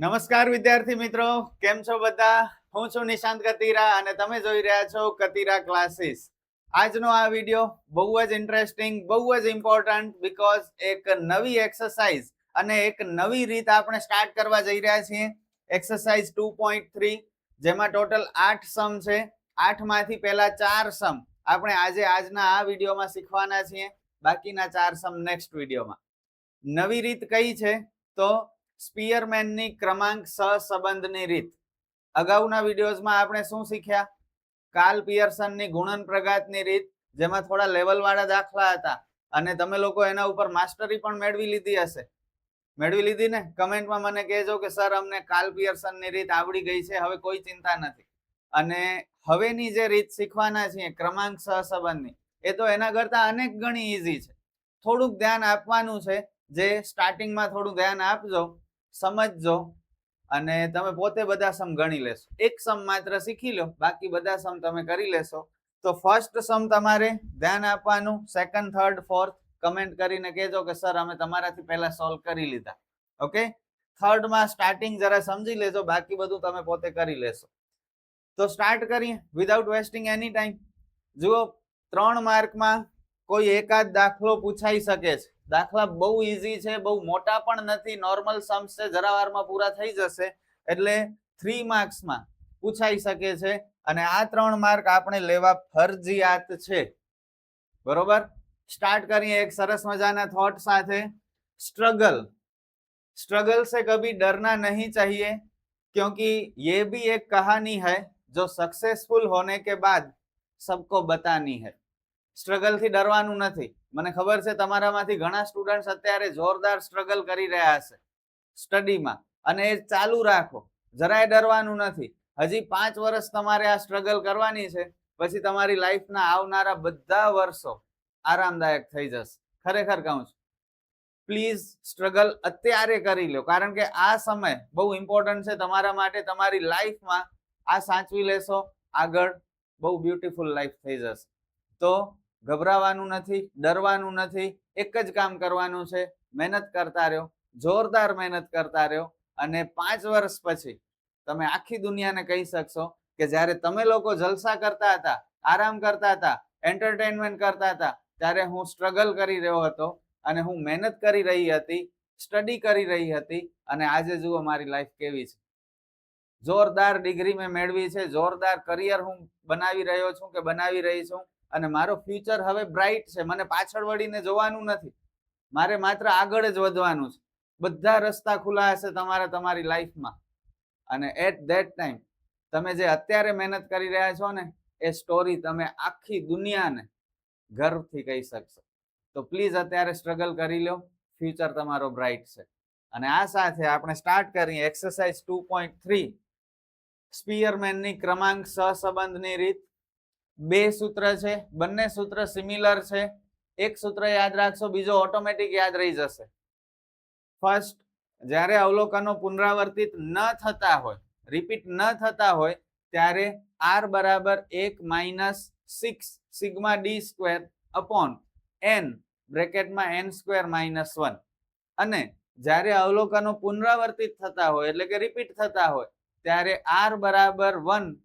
નમસ્કાર વિદ્યાર્થી મિત્રો, કેમ છો બધા? હું છું નિશાંત કતીરા અને તમે જોઈ રહ્યા છો કતીરા ક્લાસીસ. આજનો આ વિડિયો બહુ જ ઇન્ટરેસ્ટિંગ, બહુ જ ઇમ્પોર્ટન્ટ બીકોઝ એક નવી એક્સરસાઇઝ અને એક નવી રીત આપણે સ્ટાર્ટ કરવા જઈ રહ્યા છીએ. એક્સરસાઇઝ 2.3 જેમાં ટોટલ 8 સમ છે. 8 માંથી પહેલા 4 સમ આપણે આજના આ વિડિયોમાં શીખવાના છીએ. બાકીના 4 સમ નેક્સ્ટ વિડિયોમાં. નવી રીત કઈ છે? તો સ્પીયરમેનની ક્રમાંક સહસંબંધની રીત. અગાઉના વિડીયોઝમાં આપણે શું શીખ્યા? કાર્લ પિયર્સનની ગુણન પ્રઘાતની રીત, જેમાં થોડા લેવલ વાળા દાખલા હતા અને તમે લોકો એના ઉપર માસ્ટરી પણ મેળવી લીધી હશે. મેળવી લીધી ને? કમેન્ટમાં મને કહેજો કે સર અમને કાર્લ પિયર્સનની રીત આવડી ગઈ છે, હવે કોઈ ચિંતા નથી. અને હવેની જે રીત શીખવાના છીએ ક્રમાંક સહસંબંધની, એ તો એના કરતા અનેક ગણી ઈઝી છે. થોડુંક ધ્યાન આપવાનું છે, જે સ્ટાર્ટિંગમાં થોડું ધ્યાન આપજો, સમજજો અને તમે પોતે બધા સમ ગણી લેશો. એક સમ માત્ર શીખી લો, બાકી બધા સમ તમે કરી લેશો. તો ફર્સ્ટ સમ તમારે ધ્યાન આપવાનું, સેકન્ડ, થર્ડ, ફોર્થ કમેન્ટ કરીને કહેજો કે સર અમે તમારાથી પહેલા સોલ્વ કરી લીધા. ઓકે, થર્ડ માં સ્ટાર્ટિંગ જરા સમજી લેજો, બાકી બધું તમે પોતે કરી લેશો. તો સ્ટાર્ટ કરીએ વિધાઉટ વેસ્ટિંગ એની ટાઈમ. જુઓ, 3 માર્કમાં કોઈ એકાદ દાખલો પૂછાઈ શકે છે. દાખલા બહુ ઈઝી છે, બહુ મોટા પણ નથી, નોર્મલ સમ્સ છે, જરા વારમાં પૂરા થઈ જશે. એટલે 3 માર્ક્સમાં પૂછાઈ શકે છે અને આ 3 માર્ક આપણે લેવા ફરજિયાત છે. બરોબર? સ્ટાર્ટ કરીએ એક સરસ મજાના થોટ સાથે. स्ट्रगल से कभी डरना नहीं चाहिए, क्योंकि ये भी एक कहानी है जो सक्सेसफुल होने के बाद सबको बतानी है. સ્ટ્રગલ થી ડરવાનું નથી. મને ખબર છે તમારામાંથી ઘણા સ્ટુડન્ટ્સ અત્યારે જોરદાર સ્ટ્રગલ કરી રહ્યા હશે સ્ટડીમાં, અને એ ચાલુ રાખો, જરાય ડરવાનું નથી. હજી 5 વર્ષ તમારે આ સ્ટ્રગલ કરવાની છે, પછી તમારી લાઈફના આવનારા બધા વર્ષો આરામદાયક થઈ જશે. ખરેખર કહું છું, પ્લીઝ સ્ટ્રગલ અત્યારે કરી લો, કારણ કે આ સમય બહુ ઇમ્પોર્ટન્ટ છે તમારા માટે. તમારી લાઈફમાં આ સાચવી લેશો, આગળ બહુ બ્યુટીફુલ લાઈફ થઈ જશે. તો ગભરાવાનું નથી, ડરવાનું નથી, એક જ કામ કરવાનું છે, મહેનત કરતા રહ્યો, જોરદાર મહેનત કરતા રહ્યો, અને 5 વર્ષ પછી તમે આખી દુનિયાને કહી શકશો કે જ્યારે તમે લોકો જલસા કરતા હતા, આરામ કરતા હતા, એન્ટરટેનમેન્ટ કરતા હતા, ત્યારે હું સ્ટ્રગલ કરી રહ્યો હતો અને હું મહેનત કરી રહી હતી, સ્ટડી કરી રહી હતી, અને આજે જુઓ મારી લાઈફ કેવી છે. જોરદાર ડિગ્રી મેં મેળવી છે, જોરદાર કરિયર હું બનાવી રહ્યો છું કે બનાવી રહી છું, અને મારો ફ્યુચર હવે બ્રાઇટ છે. મને પાછળ વળીને જોવાનું નથી, મારે માત્ર આગળ જ વધવાનું છે. બધા રસ્તા ખુલ્લા હશે તમારે તમારી લાઈફમાં, અને એટ ધેટ ટાઈમ તમે જે અત્યારે મહેનત કરી રહ્યા છો ને, એ સ્ટોરી તમે આખી દુનિયાને ગર્વથી કહી શકશો. તો પ્લીઝ અત્યારે સ્ટ્રગલ કરી લો, ફ્યુચર તમારો બ્રાઇટ છે. અને આ સાથે આપણે સ્ટાર્ટ કરીએ એક્સરસાઇઝ 2.3 સ્પીયરમેનની ક્રમાંક સહસંબંધની રીત. 2 સૂત્ર છે, બંને સૂત્ર સિમિલર છે. એક સૂત્ર યાદ રાખશો, બીજો ઓટોમેટિક યાદ રહી જશે. ફર્સ્ટ, જ્યારે અવલોકનો પુનરાવર્તિત ન થતા હોય, રિપીટ ન થતા હોય, ત્યારે r બરાબર 1 - 6 sigma d square upon n બ્રેકેટમાં n square minus 1. અને જ્યારે અવલોકનો પુનરાવર્તિત થતા હોય એટલે કે રિપીટ થતા હોય, ત્યારે r બરાબર 1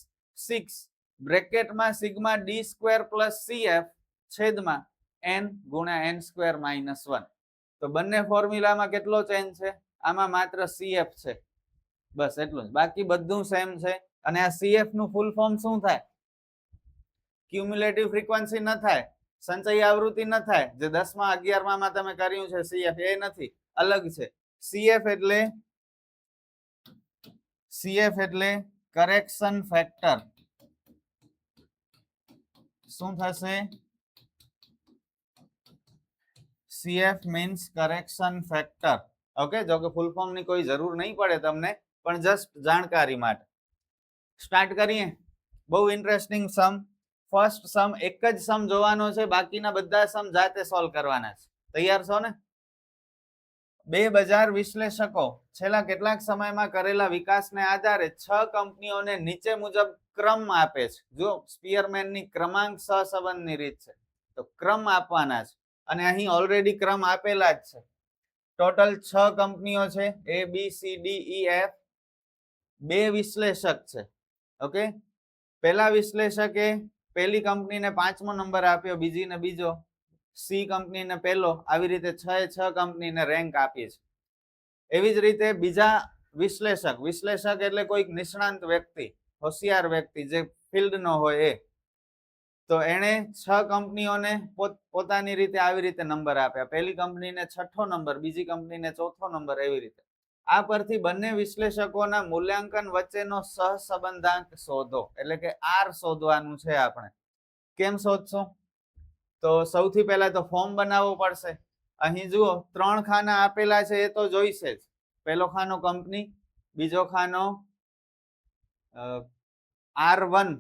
- 6 બ્રેકેટમાં sigma d square plus cf છેદમાં n ગુણ્યા n સ્ક્વેર માઇનસ 1. તો બંને ફોર્મ્યુલામાં કેટલો ચેન્જ છે? આમાં માત્ર cf છે, બસ એટલું જ, બાકી બધું સેમ છે. અને આ cf નું ફૂલ ફોર્મ શું થાય? ક્યુમ્યુલેટિવ ફ્રીક્વન્સી ન થાય, સંચયી આવૃત્તિ ન થાય, જે 10માં 11માં તમે કર્યું છે cf, એ નથી, અલગ છે. cf એટલે કરેક્શન ફેક્ટર. શું થશે? cf means correction factor. Okay, જો કે ફૂલ ફોર્મ ની કોઈ જરૂર નહીં પડે તમને, પણ જસ્ટ જાણકારી માટે. સ્ટાર્ટ કરીએ. બહુ ઇન્ટરેસ્ટિંગ સમ. ફર્સ્ટ સમ એક જ સમ જોવાનો છે, બાકીના બધા સમ જાતે સોલ્વ કરવાના છે. તૈયાર છો ને? 2 બજાર વિશ્લેષકો છેલ્લા કેટલાક સમયમાં કરેલા વિકાસને આધારે 6 કંપનીઓને નીચે મુજબ ક્રમ આપે છે. જો સ્પીયરમેનની ક્રમાંક સહસંબંધની રીત છે, તો ક્રમ આપવાના છે, અને અહીં ઓલરેડી ક્રમ આપેલા જ છે. ટોટલ 6 કંપનીઓ છે, A B C D E F. 2 વિશ્લેષક છે. ઓકે, પહેલા વિશ્લેષકે પહેલી કંપનીને 5મો નંબર આપ્યો, બીજીને બીજો, સી કંપનીને પહેલો, આવી રીતે 6 કંપનીને રેન્ક આપી છે. એવી જ રીતે બીજા વિશ્લેષક એટલે કોઈક નિષ્ણાંત વ્યક્તિ, હોશિયાર વ્યક્તિ જે ફિલ્ડનો હોય એ, તો એણે 6 કંપનીઓને પોતાની રીતે આવી રીતે નંબર આપ્યા. પહેલી કંપનીને 6થો નંબર, બીજી કંપનીને 4થો નંબર, એવી રીતે. આ પરથી બંને વિશ્લેષકોના મૂલ્યાંકન વચ્ચેનો સહસંબંધાંક શોધો, એટલે કે આર શોધવાનું છે આપણે. કેમ શોધશું? તો સૌથી પહેલા તો ફોર્મ બનાવવું પડશે. અહીં જુઓ 3 ખાના આપેલા છે, એ તો જોઈશે જ. પહેલો ખાનો કંપની, બીજો ખાનો R1,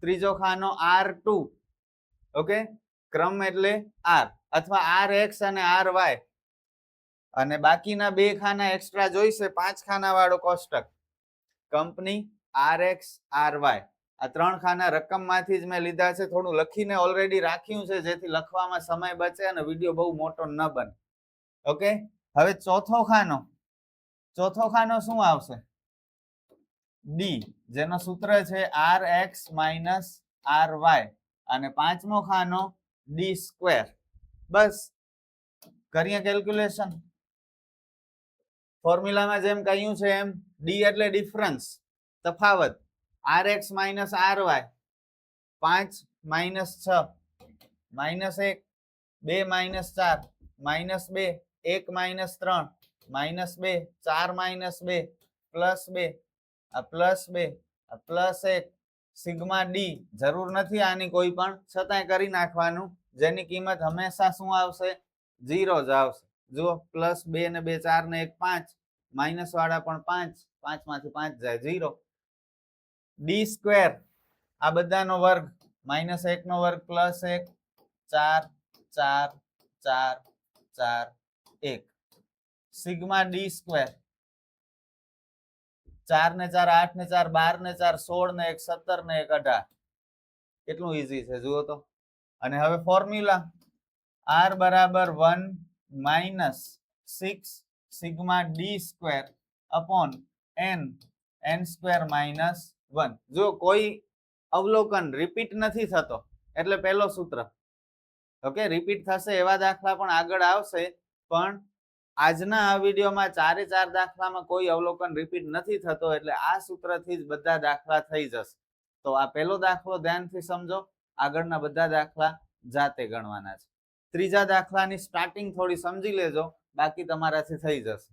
ત્રીજો ખાનો R2. ઓકે, ક્રમ એટલે R અથવા RX અને RY, અને બાકીના 2 ખાના એક્સ્ટ્રા જોઈશે. 5 ખાના વાળો કોષ્ટક, કંપની, RX, RY. આ 3 ખાના રકમમાંથી જ મેં લીધા છે. થોડું લખીને ઓલરેડી રાખ્યું છે, જેથી લખવામાં સમય બચે અને વિડીયો બહુ મોટો ન બને. ઓકે, હવે ચોથો ખાનો શું આવશે? ડી, જેનો સૂત્ર છે RX માઇનસ RY, અને 5મો ખાનો D². બસ કરીએ કેલ્ક્યુલેશન. ફોર્મ્યુલામાં જેમ કહ્યું છે એમ, ડી એટલે ડિફરન્સ, તફાવત. RX minus RY, 5 minus 6 minus 1, 2 minus 4 minus 2, 1 minus 3 minus 2, 4 minus 2 plus 2, આ પ્લસ 2, આ પ્લસ 1, સિગ્મા ડી. જરૂર નથી આની કોઈ પણ, છતાંય કરી નાખવાનું, જેની કિંમત હંમેશા શું આવશે? 0 જ આવશે. જુઓ, પ્લસ 2 ને 2 4 ને 1 5, માઇનસ વાળા પણ 5, 5 માંથી 5 જાય 0. D², આ બધાનો વર્ગ, માઇનસ 1 નો વર્ગ પ્લસ 1, 4 4 4 4 1, સિગ્મા D². 4 ને 4 8 ને 4 12 ને 4 16 ને 1 17 ને 1 18. કેટલું ઈઝી છે જુઓ તો. અને હવે ફોર્મ્યુલા, R બરાબર 1 minus 6 sigma D² upon n² minus 1. જો કોઈ અવલોકન રિપીટ નથી થતો એટલે પહેલો સૂત્ર. ઓકે, રિપીટ થશે એવા દાખલા પણ આગળ આવશે, પણ આજના આ વિડીયોમાં 4 દાખલામાં કોઈ અવલોકન રિપીટ નથી થતો, એટલે આ સૂત્રથી જ બધા દાખલા થઈ જશે. તો આ પહેલો દાખલો ધ્યાનથી સમજો, આગળના બધા દાખલા જાતે ગણવાના છે. ત્રીજા દાખલાની સ્ટાર્ટિંગ થોડી સમજી લેજો, બાકી તમારાથી થઈ જશે.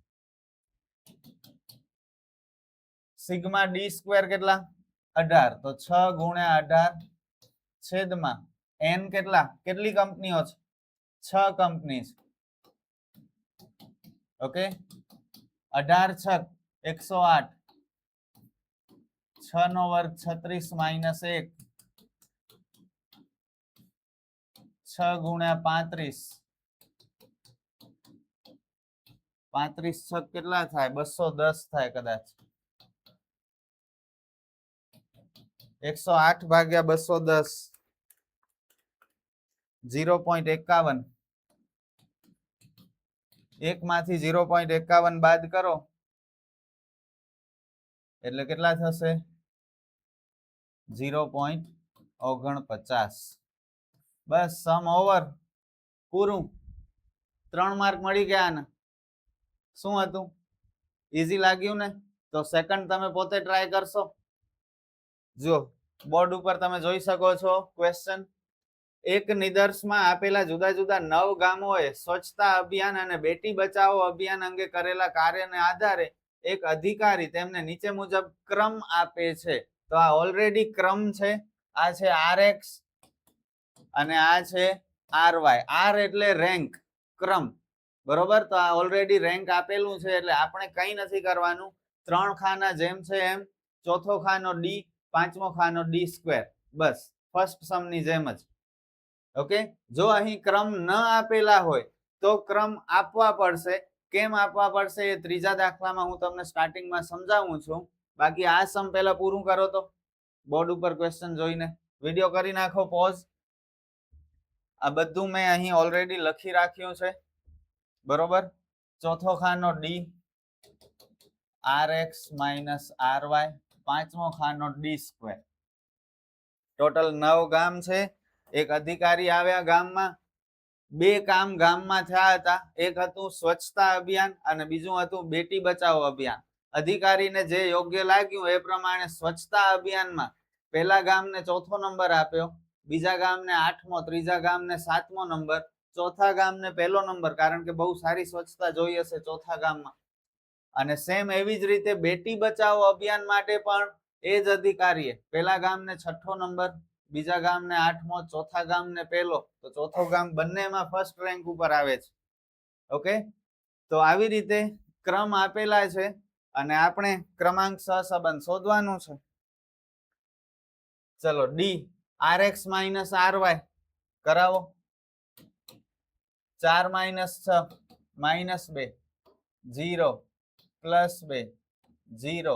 સિગ્મા D² કેટલા? 18. તો 6 ગુણ્યા 18 છેદમાં n કેટલા? કેટલી કંપનીઓ છે? 6 કંપની છે. ઓકે, 18 6 108, 6 નો વર્ગ 36 માઇનસ 1, 6 ગુણ્યા 35, 35 6 કેટલા થાય? 210 થાય કદાચ. 108 ભાગ્યા 210, 0.51. 1 માંથી 0.51 બાદ કરો એટલે કેટલા થશે? 0.49. બસ, સમ ઓવર, પૂરું. 3 માર્ક મળી ગયા ને. શું હતું? ઈઝી લાગ્યું ને? તો સેકન્ડ તમે પોતે ટ્રાય કરશો. જો બોર્ડ ઉપર તમે જોઈ શકો છો ક્વેશ્ચન. એક નિદર્શમાં આપેલા જુદા જુદા 9 ગામોએ સ્વચ્છતા અભિયાન અને બેટી બચાવો અભિયાન અંગે કરેલા કાર્યને આધારે એક અધિકારી તેમને નીચે મુજબ ક્રમ આપે છે. તો આ ઓલરેડી ક્રમ છે. આ છે RX અને આ છે RY. R એટલે રેન્ક, ક્રમ, બરોબર. તો આ ઓલરેડી રેન્ક આપેલું છે, એટલે આપણે કંઈ નથી કરવાનું. 3 ખાના જેમ છે એમ, ચોથો ખાનો D, 5મો ખાનો D². બસ ફર્સ્ટ સમ ની જેમ જ. ઓકે, જો અહીં ક્રમ ન આપેલા હોય તો ક્રમ આપવા પડશે. કેમ આપવા પડશે એ ત્રીજા દાખલામાં હું તમને સ્ટાર્ટિંગમાં સમજાવું છું. બાકી આ સમ પહેલા પૂરું કરો તો બોર્ડ ઉપર ક્વેશ્ચન જોઈને. વિડીયો કરી નાખો પોઝ. આ બધું મેં અહીં ઓલરેડી લખી રાખ્યું છે, બરોબર. ચોથો ખાનો ડી RX માઇનસ RY, પાંચમો ખાનો D². ટોટલ 9 ગામ છે. એક અધિકારી આવ્યા ગામમાં. 2 કામ ગામમાં થયા હતા. એક હતું સ્વચ્છતા અભિયાન અને બીજું હતું બેટી બચાવો અભિયાન. અધિકારીને જે યોગ્ય લાગ્યું એ પ્રમાણે સ્વચ્છતા અભિયાનમાં પહેલા ગામને ચોથો નંબર આપ્યો, બીજા ગામને 8મો, ત્રીજા ગામને 7મો નંબર, ચોથા ગામને પહેલો નંબર, કારણ કે બહુ સારી સ્વચ્છતા જોઈ હશે ચોથા ગામમાં. અને સેમ એવી જ રીતે બેટી બચાવો અભિયાન માટે પણ એ જ અધિકારીએ પહેલા ગામને 6થો નંબર, બીજા ગામને 8મો, ચોથા ગામને પહેલો, તો ચોથો ગામ બંનેમાં ફર્સ્ટ રેન્ક ઉપર આવે છે. ઓકે, તો આવી રીતે ક્રમ આપેલા છે અને આપણે ક્રમાંક સહસંબંધ શોધવાનું છે. ચલો, ડી RX માઇનસ RY કરાવો. 4 minus 6 minus 2 0 plus 2 0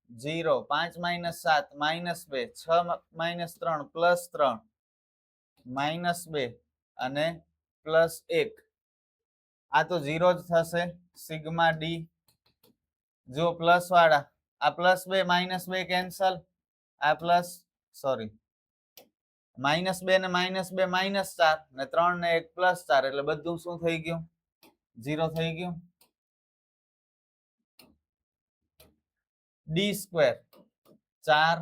0, 5 minus 7 minus 2, 6 minus 3 plus 3 minus 2 અને પ્લસ 1. આ તો 0 જ થશે. સિગ્મા ડી જો પ્લસ વાળા, આ પ્લસ 2 માઇનસ 2 કેન્સલ, આ પ્લસ સોરી માઇનસ 2 ને માઇનસ 2 માઇનસ 4 ને 3 ને 1 પ્લસ 4, એટલે બધું શું થઈ ગયું? 0 થઈ ગયું. D², 4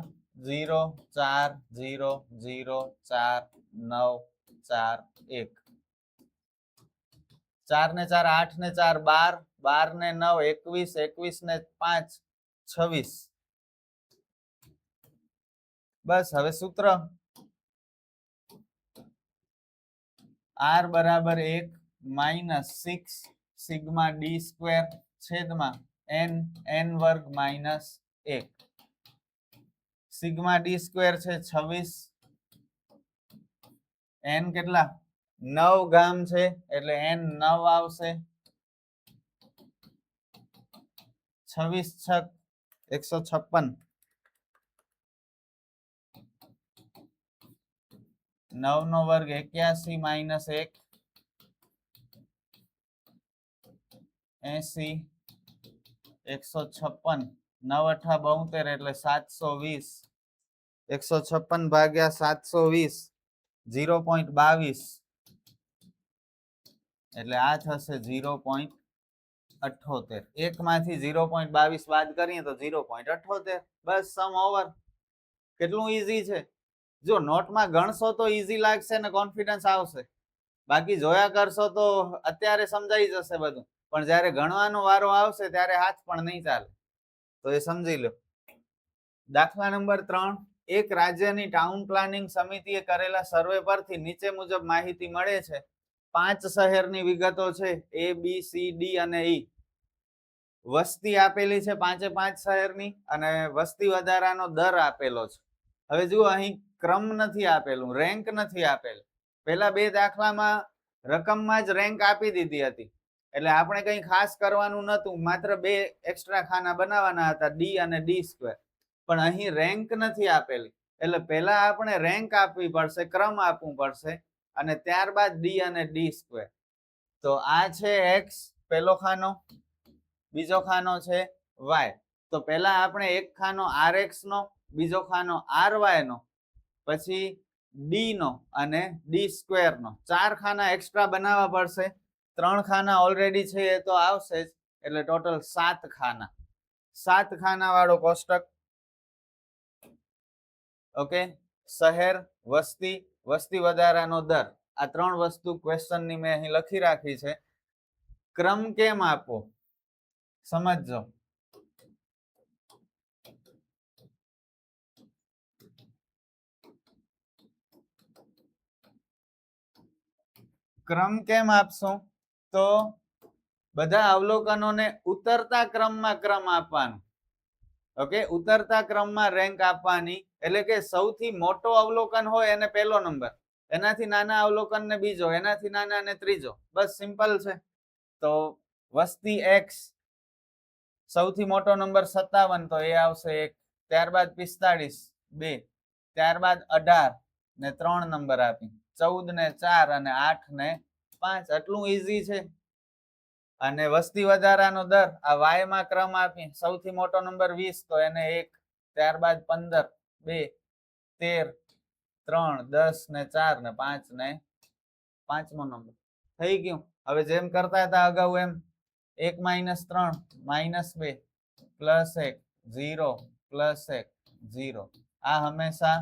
0 4 0 0 4 9 4 1, 4 ને 4 8 ને 4 12, 12 ને 9 21, 21 ને 5 26. બસ હવે સૂત્ર R બરાબર 1 માઇનસ 6 સિગ્મા D² છેદમાં n વર્ગ માઇનસ 1. સિગ્મા D² છે 26, n કેટલા? 9 ગામ છે એટલે n 9 આવશે. 26 છક 156, 9 નો વર્ગ 81 માઇનસ 1 80, 156, 9 અઠા 72 એટલે 720, 156 ભાગ્યા 720 0.22, એટલે આ થશે 0.78. એકમાંથી 0.22 બાદ કરીએ તો 0.78. બસ સમ ઓવર. કેટલું ઈઝી છે. જો નોટમાં ગણશો તો ઈઝી લાગશે ને કોન્ફિડન્સ આવશે, બાકી જોયા કરશો તો અત્યારે સમજાઈ જશે બધું, પણ જ્યારે ગણવાનો વારો આવશે ત્યારે હાથ પણ નહીં ચાલે. તો એ સમજી લો. દાખલા નંબર 3, એક રાજ્યની ટાઉન પ્લાનિંગ સમિતિએ કરેલા સર્વે પરથી નીચે મુજબ માહિતી મળે છે. 5 શહેરની વિગતો છે, A B C D અને E. વસ્તી આપેલી છે 5 શહેરની અને વસ્તી વધારાનો દર આપેલો છે. હવે જુઓ, અહીં ક્રમ નથી આપેલું, રેન્ક નથી આપેલું. પહેલા 2 દાખલામાં રકમમાં જ રેન્ક આપી દીધી હતી, એટલે આપણે કંઈ ખાસ કરવાનું નહોતું, માત્ર 2 એક્સ્ટ્રા ખાના બનાવવાના હતા, D અને D². પણ અહીં રેન્ક નથી આપેલી, એટલે પહેલા આપણે રેન્ક આપવી પડશે, ક્રમ આપવું પડશે, અને ત્યારબાદ D અને D². તો આ છે X પહેલો ખાનો, બીજો ખાનો છે Y. તો પહેલા આપણે એક ખાનો RX નો, બીજો ખાનો RY નો, પછી D નો અને D² નો, 4 ખાના એક્સ્ટ્રા બનાવવા પડશે. 3 ખાના ઓલરેડી છે એ તો આવશે જ, એટલે ટોટલ 7 ખાના. 7 ખાના વાળો કોષ્ટક. ઓકે, શહેર, વસ્તી, વસ્તી વધારાનો દર, આ 3 વસ્તુ ક્વેશ્ચનની મેં અહીં લખી રાખી છે. ક્રમ કેમ આપવો સમજજો. ક્રમ કેમ આપશું? તો બધા અવલોકનોને ઉતરતા ક્રમમાં ક્રમ આપવાનો. ઓકે, ઉતરતા ક્રમમાં રેન્ક આપવાની, એટલે કે સૌથી મોટો અવલોકન હોય એને પહેલો નંબર, એનાથી નાના અવલોકનને બીજો, એનાથી નાના ને ત્રીજો. બસ સિમ્પલ છે. તો વસ્તી X, સૌથી મોટો નંબર 57, તો એ આવશે 1. ત્યારબાદ 45 2, ત્યારબાદ 18 ને 3 નંબર આપી, 14 ને 4 અને 8 ને 5. આટલું ઈઝી છે. અને વસ્તી વધારાનો દર આ y માં ક્રમ આપી સૌથી મોટો નંબર 20 તો એને 1, ત્યારબાદ 15, 2, 13, 3, 10 ને 4 ને 5 ને પાંચમો નંબર થઈ ગયું. હવે જેમ કરતા હતા અગાઉ એમ 1 - 3 -2 +1 0 +1 0 આ હંમેશા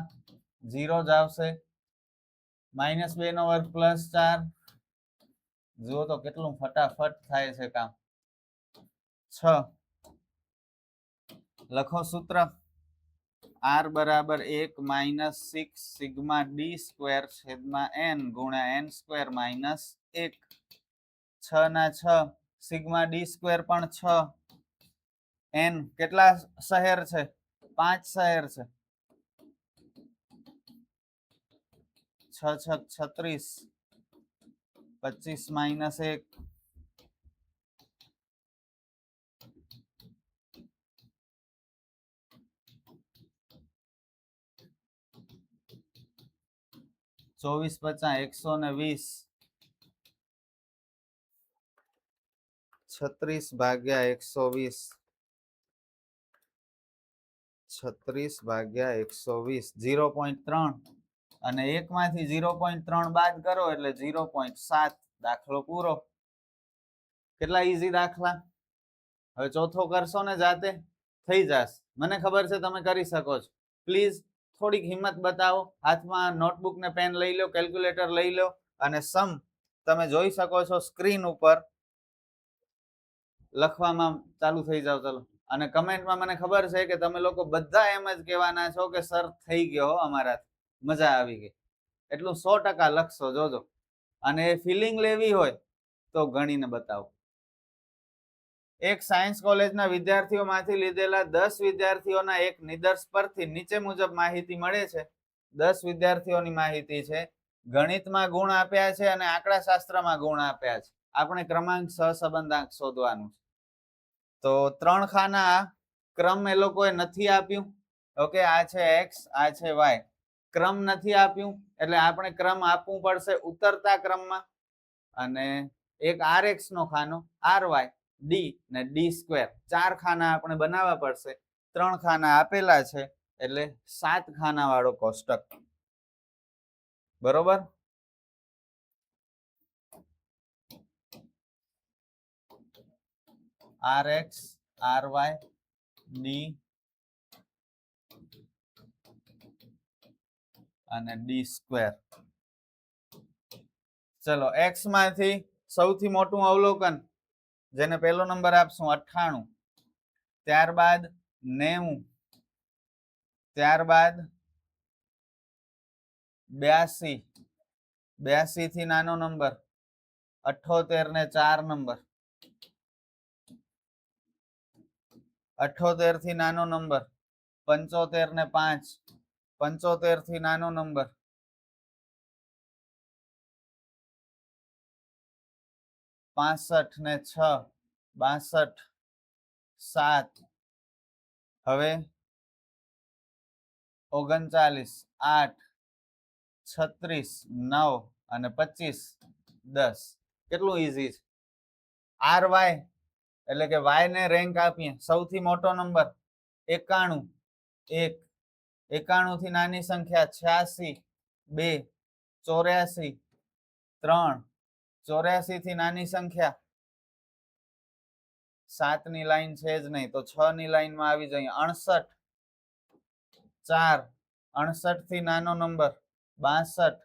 0 જ આવશે. -2 નો વર્ગ +4 જુઓ તો કેટલું ફટાફટ થાય છે કામ. 6 લખો સૂત્ર r બરાબર 1 - 6 સિગ્મા d સ્ક્વેર છેદમાં n ગુણ્યા n સ્ક્વેર -1 6 ના 6 સિગ્મા d સ્ક્વેર પણ 6 n કેટલા શહેર છે 5 શહેર છે 6 × 36 25 - 1 24 × 50 120 36 ભાગ્યા 120 36 ભાગ્યા 120 0.3 અને 1 માંથી 0.3 બાદ કરો એટલે 0.7 દાખલો પૂરો. કેટલા ઈઝી દાખલા. હવે ચોથો કરશો ને જાતે થઈ જશે. મને ખબર છે તમે કરી શકો છો. પ્લીઝ થોડીક હિંમત બતાવો. હાથમાં નોટબુક ને પેન લઈ લો, કેલ્ક્યુલેટર લઈ લો અને સમ તમે જોઈ શકો છો સ્ક્રીન ઉપર લખવામાં ચાલુ થઈ જાવ. ચલો અને કમેન્ટમાં મને ખબર છે કે તમે લોકો બધા એમ જ કહેવાના છો કે સર થઈ ગયો અમારાથી, મજા આવી ગઈ. એટલું 100% લખશો જોજો. અને એ ફિલિંગ લેવી હોય તો ગણીને બતાવો. એક સાયન્સ કોલેજના વિદ્યાર્થીઓમાંથી લીધેલા 10 વિદ્યાર્થીઓના એક નિદર્શ પરથી નીચે મુજબ માહિતી મળે છે. 10 વિદ્યાર્થીઓની માહિતી છે. ગણિતમાં ગુણ આપ્યા છે અને આંકડાશાસ્ત્રમાં ગુણ આપ્યા છે. આપણે ક્રમાંક સહસંબંધાંક શોધવાનું છે. તો 3 ખાના ક્રમ એ લોકોએ નથી આપ્યું. ઓકે, આ છે x, આ છે y. ક્રમ નથી આપ્યું એટલે આપણે ક્રમ આપવું પડશે ઉતરતા ક્રમમાં. અને એક rx નો ખાનો, ry, d ને d સ્ક્વેર 4 ખાના આપણે બનાવવા પડશે. 3 ખાના આપેલા છે એટલે 7 ખાના વાળો કોષ્ટક. બરોબર. rx, ry, d અને d સ્ક્વેર. ચલો x માંથી સૌથી મોટું અવલોકન જેને પહેલો નંબર આપશું 98, ત્યારબાદ 90, ત્યારબાદ 82, 82 થી નાનો નંબર 78 ને 4 નંબર, 78 થી નાનો નંબર 75 ને 5, 75 થી નાનો નંબર 65 ને 6, 62, 7, હવે 39, 8, 36, 9 અને 25, 10. કેટલું ઈઝી છે. ry એટલે કે y ને રેન્ક આપીએ. સૌથી મોટો નંબર 91, 1, 91 થી નાની સંખ્યા 86, 2, 84, 3, 84 થી નાની સંખ્યા 7 ની લાઈન છે જ નહીં તો 6 ની લાઈનમાં આવી જઈએ. 68, 4, 68 થી નાનો નંબર 62,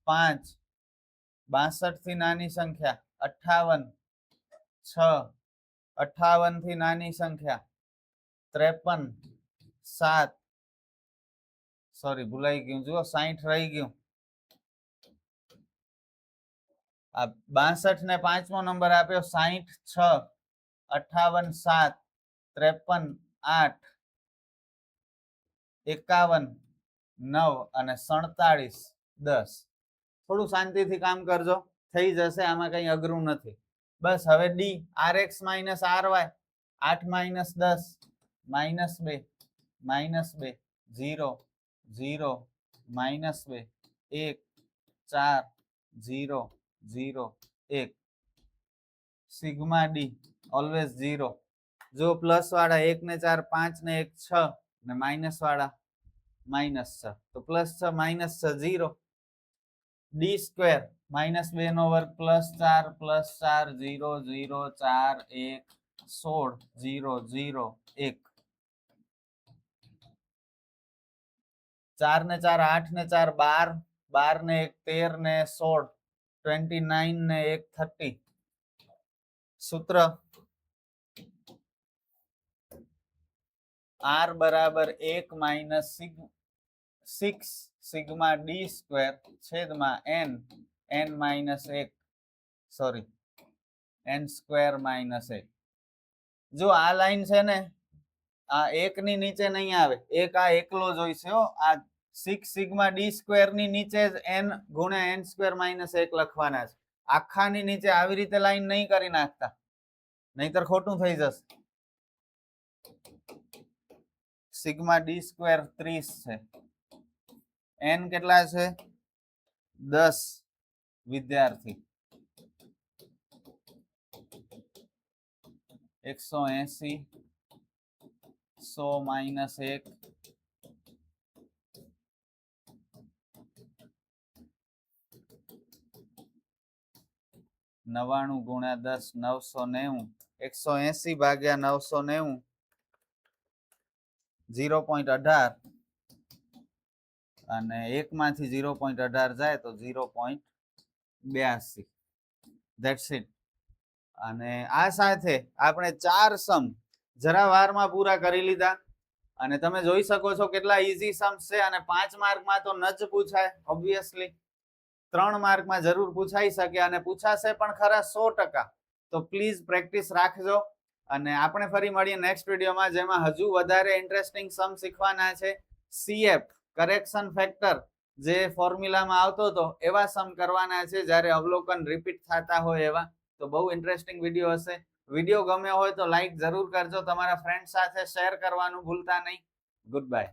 5, 62 થી નાની સંખ્યા 58, 6, 58 થી નાની સંખ્યા 53, 7, સોરી ભૂલાઈ ગયું, જુઓ 60 રહી ગયું. આ 62 ને પાંચમો નંબર આપ્યો 60, 6, 58, 7, 53, 8, 51, 9 અને 47, 10. થોડું શાંતિથી કામ કરજો, થઈ જશે. આમાં કઈ અઘરું નથી. બસ હવે D rx - ry 8 - 10 -2 -2 0 0 -2 1 4 0 0 1. Sigma D always 0. જો પ્લસ વાળા 1 ને 4 5 ને 1 6 ને માઇનસ વાળા -6 તો +6 -6 0. ડી સ્ક્વેર -2 નો વર્ગ +4 +4 0 0 4 1 16 0 0 1. 4 ને 4 8 ને 4 12 12 ને 1 13 ને 16 29 ને 1 30. सूत्र r बराबर 1 माइनस 6 सिग्मा डी स्क्वेर छेद में n minus 1 sorry n square minus 1. जो आ लाइन है ने आ 1 नी नीचे नहीं आवे, एक आ एकलो जोईशे हो. आ 6 सिग्मा डी स्क्वेर नी नीचे n गुणे n स्क्वेर माइनस 1 लखवाना छे. आखा नी नीचे आवी रीते लाइन नहीं करी नाखता, नहींतर खोटું થઈ જશે. सिग्मा डी स्क्वेर 30 છે, n કેટલા છે 10 વિદ્યાર્થી 180 100 માઇનસ 1 99 ગુણ્યા 10 990 180 ભાગ્યા 990 0.18 અને 1 માંથી 0.18 જાય તો 0.82. That's it. અને આ સાથે આપણે 4 સમ જરા વારમાં પૂરા કરી લીધા અને તમે જોઈ શકો છો કેટલા ઈઝી સમ્સ છે. અને 5 માર્કમાં તો ન જ પૂછાય ઓબ્વિયસલી, 3 માર્કમાં જરૂર પૂછાઈ શકે અને પૂછાશે પણ ખરા 100%. તો પ્લીઝ પ્રેક્ટિસ રાખજો અને આપણે ફરી મળીએ નેક્સ્ટ વિડીયોમાં, જેમાં હજુ વધારે ઇન્ટરેસ્ટિંગ સમ શીખવાના છે. CF કરેક્શન ફેક્ટર જે ફોર્મ્યુલામાં આવતો હતો એવા સમ કરવાના છે, જ્યારે અવલોકન રિપીટ થતા હોય એવા. તો બહુ ઇન્ટરેસ્ટિંગ વિડીયો હશે. વિડીયો ગમ્યો હોય તો લાઈક જરૂર કરજો, તમારા ફ્રેન્ડ સાથે શેર કરવાનું ભૂલતા નહીં. Good bye.